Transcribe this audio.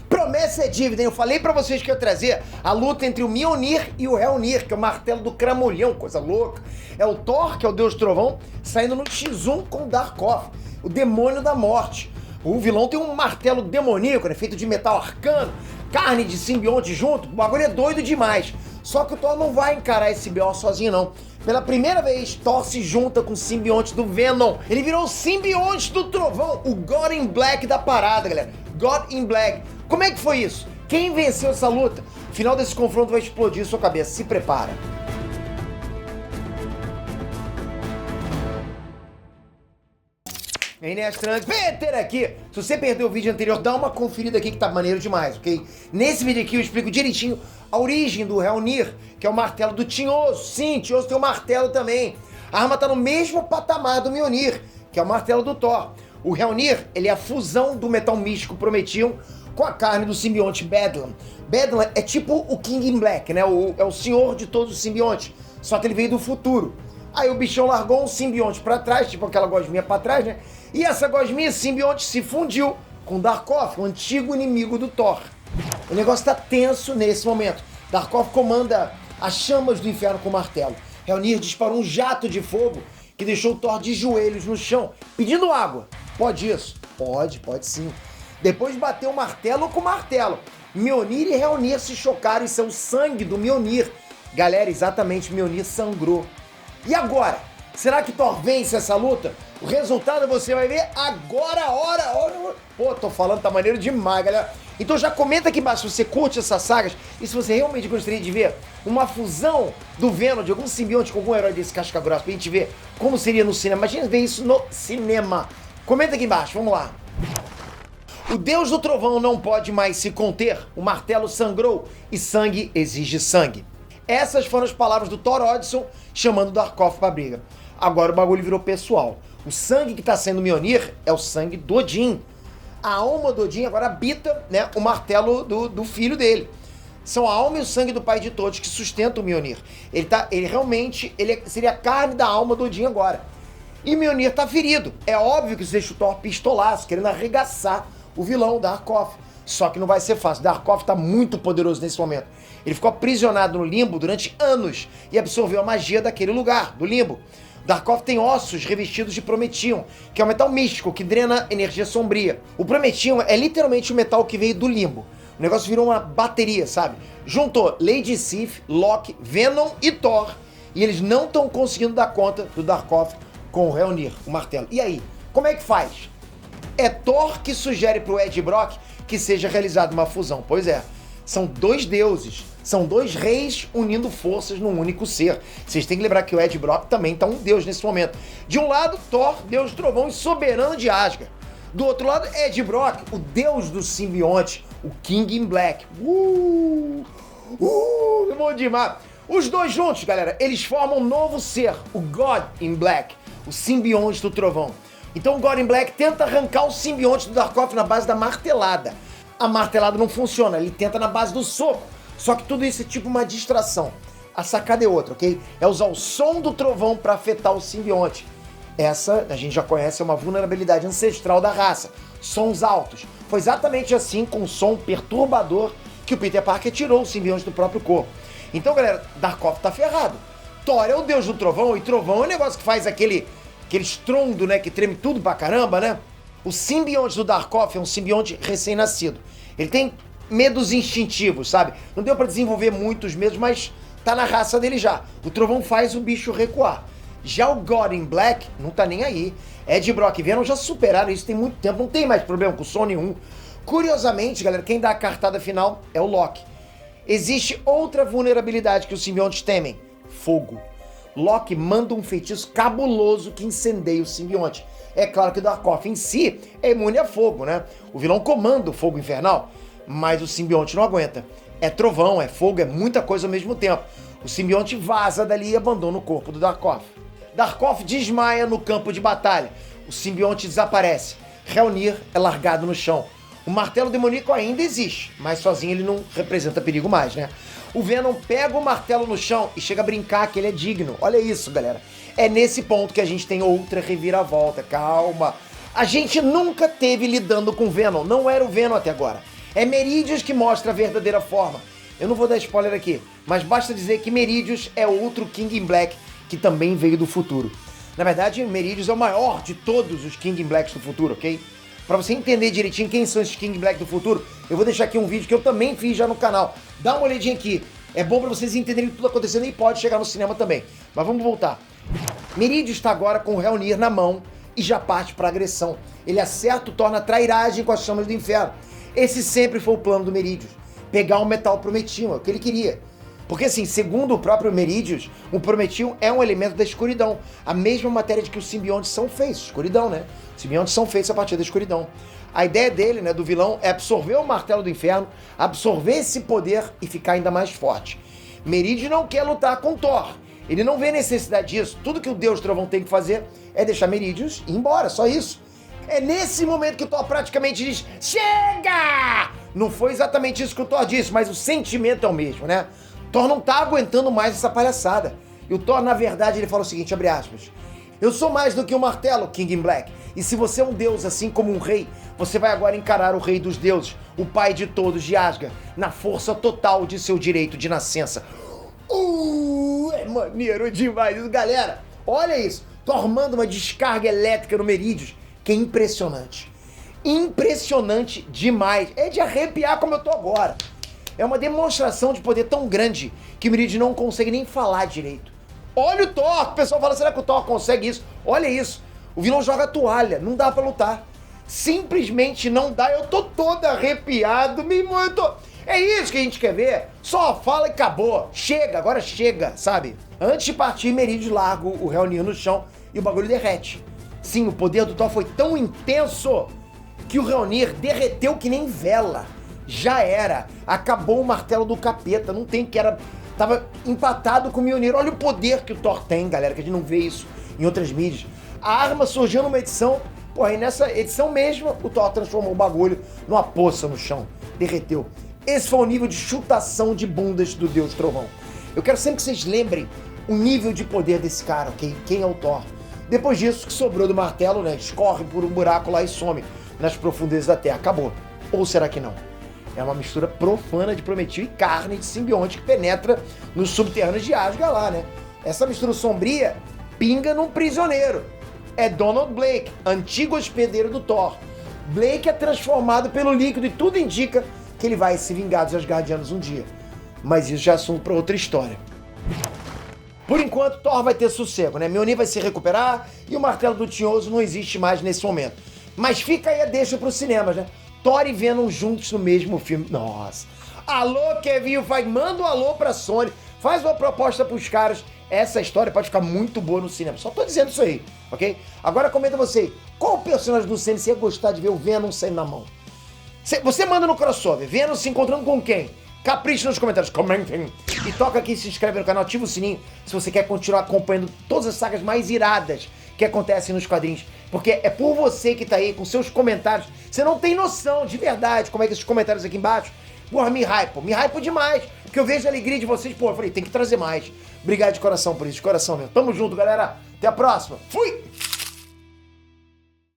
Promessa é dívida, hein? Eu falei pra vocês que eu ia trazer a luta entre o Mjolnir e o Helnir, que é o martelo do Cramulhão, coisa louca. É o Thor, que é o deus trovão, saindo no X1 com o Darkoth, o demônio da morte. O vilão tem um martelo demoníaco, né? Feito de metal arcano, carne de simbionte junto, o bagulho é doido demais. Só que o Thor não vai encarar esse BO sozinho, não. Pela primeira vez, Thor se junta com o simbionte do Venom. Ele virou o simbionte do trovão, o God in Black da parada, galera. God in Black. Como é que foi isso? Quem venceu essa luta? O final desse confronto vai explodir sua cabeça. Se prepara. Nestrange, Peter aqui! Se você perdeu o vídeo anterior, dá uma conferida aqui que tá maneiro demais, ok? Nesse vídeo aqui eu explico direitinho a origem do Helnir, que é o martelo do Tinhoso. Sim, Tinhoso tem um martelo também. A arma tá no mesmo patamar do Mjolnir, que é o martelo do Thor. O Helnir, ele é a fusão do metal místico Prometheum com a carne do simbionte Bedlam. Bedlam é tipo o King in Black, né? É o senhor de todos os simbiontes, só que ele veio do futuro. Aí o bichão largou um simbionte pra trás, tipo aquela gosminha pra trás, né? E essa gosminha simbionte se fundiu com Darkoth, o antigo inimigo do Thor. O negócio tá tenso nesse momento. Darkoth comanda as chamas do inferno com o martelo. Helnir disparou um jato de fogo que deixou o Thor de joelhos no chão, pedindo água. Pode isso? Pode sim. Depois bateu o martelo com o martelo. Mjolnir e Helnir se chocaram e são o sangue do Mjolnir. Galera, exatamente, Mjolnir sangrou. E agora? Será que Thor vence essa luta? O resultado você vai ver agora, hora. Pô, tô falando, tá maneiro demais, galera. Então já comenta aqui embaixo se você curte essas sagas e se você realmente gostaria de ver uma fusão do Venom, de algum simbionte com algum herói desse casca grossa, pra gente ver como seria no cinema. Imagina ver isso no cinema. Comenta aqui embaixo, vamos lá. O deus do trovão não pode mais se conter, o martelo sangrou e sangue exige sangue. Essas foram as palavras do Thor Odinson chamando Darkoth pra briga. Agora o bagulho virou pessoal. O sangue que tá sendo Mjolnir é o sangue do Odin. A alma do Odin agora habita, né, o martelo do filho dele. São a alma e o sangue do pai de todos que sustentam o Mjolnir. Ele seria a carne da alma do Odin agora. E o Mjolnir tá ferido. É óbvio que isso deixa o Thor pistolaço, querendo arregaçar o vilão Darkoth. Só que não vai ser fácil. Darkoth tá muito poderoso nesse momento. Ele ficou aprisionado no limbo durante anos e absorveu a magia daquele lugar, do limbo. Darkoth tem ossos revestidos de Prometheum, que é um metal místico que drena energia sombria. O Prometheum é literalmente o metal que veio do limbo. O negócio virou uma bateria, sabe? Juntou Lady Sif, Loki, Venom e Thor. E eles não estão conseguindo dar conta do Darkoth com o Helnir, o martelo. E aí, como é que faz? É Thor que sugere pro Ed Brock que seja realizada uma fusão. Pois é, são dois deuses, são dois reis unindo forças num único ser. Vocês têm que lembrar que o Ed Brock também tá um deus nesse momento. De um lado, Thor, deus do trovão e soberano de Asgard. Do outro lado, Ed Brock, o deus do simbionte, o King in Black. Bom demais. Os dois juntos, galera, eles formam um novo ser, o God in Black, o simbionte do trovão. Então o God in Black tenta arrancar o simbionte do Darkoth na base da martelada. A martelada não funciona, ele tenta na base do soco. Só que tudo isso é tipo uma distração. A sacada é outra, ok? É usar o som do trovão para afetar o simbionte. Essa, a gente já conhece, é uma vulnerabilidade ancestral da raça. Sons altos. Foi exatamente assim, com um som perturbador, que o Peter Parker tirou o simbionte do próprio corpo. Então, galera, Darkoth tá ferrado. Thor é o deus do trovão, e trovão é um negócio que faz aquele estrondo, né, que treme tudo pra caramba, né? O simbionte do Darkoth é um simbionte recém-nascido. Ele tem medos instintivos, sabe? Não deu pra desenvolver muitos medos, mas tá na raça dele já. O trovão faz o bicho recuar. Já o God in Black não tá nem aí. Ed Brock e Venom já superaram isso tem muito tempo, não tem mais problema com o som nenhum. Curiosamente, galera, quem dá a cartada final é o Loki. Existe outra vulnerabilidade que os simbiontes temem: fogo. Loki manda um feitiço cabuloso que incendeia o simbionte. É claro que o Darkoth em si é imune a fogo, né? O vilão comanda o fogo infernal, mas o simbionte não aguenta. É trovão, é fogo, é muita coisa ao mesmo tempo. O simbionte vaza dali e abandona o corpo do Darkoth. Darkoth desmaia no campo de batalha. O simbionte desaparece. Helnir é largado no chão. O martelo demoníaco ainda existe, mas sozinho ele não representa perigo mais, né? O Venom pega o martelo no chão e chega a brincar que ele é digno. Olha isso, galera. É nesse ponto que a gente tem outra reviravolta. Calma. A gente nunca teve lidando com o Venom. Não era o Venom até agora. É Meridius que mostra a verdadeira forma. Eu não vou dar spoiler aqui, mas basta dizer que Meridius é outro King in Black que também veio do futuro. Na verdade, Meridius é o maior de todos os King in Blacks do futuro, ok? Pra você entender direitinho quem são esses King in Black do futuro, eu vou deixar aqui um vídeo que eu também fiz já no canal. Dá uma olhadinha aqui. É bom pra vocês entenderem tudo acontecendo e pode chegar no cinema também. Mas vamos voltar. Meridius está agora com o Reunir na mão e já parte pra agressão. Ele acerta o Thor na trairagem com as chamas do inferno. Esse sempre foi o plano do Meridius. Pegar o metal Prometium, é o que ele queria. Porque assim, segundo o próprio Meridius, o Prometium é um elemento da escuridão. A mesma matéria de que os simbiontes são feitos, escuridão, né? Os simbiontes são feitos a partir da escuridão. A ideia dele, né, do vilão, é absorver o martelo do inferno, absorver esse poder e ficar ainda mais forte. Meridius não quer lutar com Thor. Ele não vê necessidade disso. Tudo que o Deus Trovão tem que fazer é deixar Meridius ir embora, só isso. É nesse momento que o Thor praticamente diz, chega! Não foi exatamente isso que o Thor disse, mas o sentimento é o mesmo, né? Thor não tá aguentando mais essa palhaçada. E o Thor, na verdade, ele fala o seguinte, abre aspas, eu sou mais do que um martelo, King in Black. E se você é um deus assim como um rei, você vai agora encarar o rei dos deuses, o pai de todos de Asgard, na força total de seu direito de nascença. É maneiro demais isso, galera. Olha isso, Thor manda uma descarga elétrica no Meridius, que é impressionante. Impressionante demais. É de arrepiar como eu tô agora. É uma demonstração de poder tão grande que o Meridius não consegue nem falar direito. Olha o Thor! O pessoal fala, será que o Thor consegue isso? Olha isso. O vilão joga a toalha, não dá pra lutar. Simplesmente não dá. Eu tô todo arrepiado, meu irmão. É isso que a gente quer ver. Só fala e acabou. Chega, agora chega, sabe? Antes de partir, Meridius larga o Reunir no chão e o bagulho derrete. Sim, o poder do Thor foi tão intenso que o Reunir derreteu que nem vela. Já era. Acabou o martelo do capeta. Não tem que era... Tava empatado com o Mjolnir. Olha o poder que o Thor tem, galera, que a gente não vê isso em outras mídias. A arma surgiu numa edição... Porra, e nessa edição mesmo, o Thor transformou o bagulho numa poça no chão. Derreteu. Esse foi o nível de chutação de bundas do Deus Trovão. Eu quero sempre que vocês lembrem o nível de poder desse cara, ok? Quem é o Thor? Depois disso, o que sobrou do martelo, né? Escorre por um buraco lá e some nas profundezas da Terra. Acabou. Ou será que não? É uma mistura profana de Prometeu e carne de simbionte que penetra nos subterrâneos de Asgard lá, né? Essa mistura sombria pinga num prisioneiro. É Donald Blake, antigo hospedeiro do Thor. Blake é transformado pelo líquido e tudo indica que ele vai se vingar dos Asgardianos um dia. Mas isso já é assunto para outra história. Por enquanto, Thor vai ter sossego, né? Mjolnir vai se recuperar e o martelo do Tinhoso não existe mais nesse momento. Mas fica aí a deixa pros cinemas, né? Thor e Venom juntos no mesmo filme. Nossa. Alô, Kevin Feige, manda um alô pra Sony. Faz uma proposta pros caras. Essa história pode ficar muito boa no cinema. Só tô dizendo isso aí, ok? Agora comenta você. Qual personagem do cinema você ia gostar de ver o Venom saindo na mão? Você manda no crossover. Venom se encontrando com quem? Capricha nos comentários. Comentem. E toca aqui, se inscreve no canal, ativa o sininho se você quer continuar acompanhando todas as sagas mais iradas que acontecem nos quadrinhos. Porque é por você que tá aí, com seus comentários. Você não tem noção, de verdade, como é que esses comentários aqui embaixo, porra, me hypo demais. Porque eu vejo a alegria de vocês, pô, eu falei, tem que trazer mais. Obrigado de coração por isso, de coração mesmo. Tamo junto, galera. Até a próxima. Fui!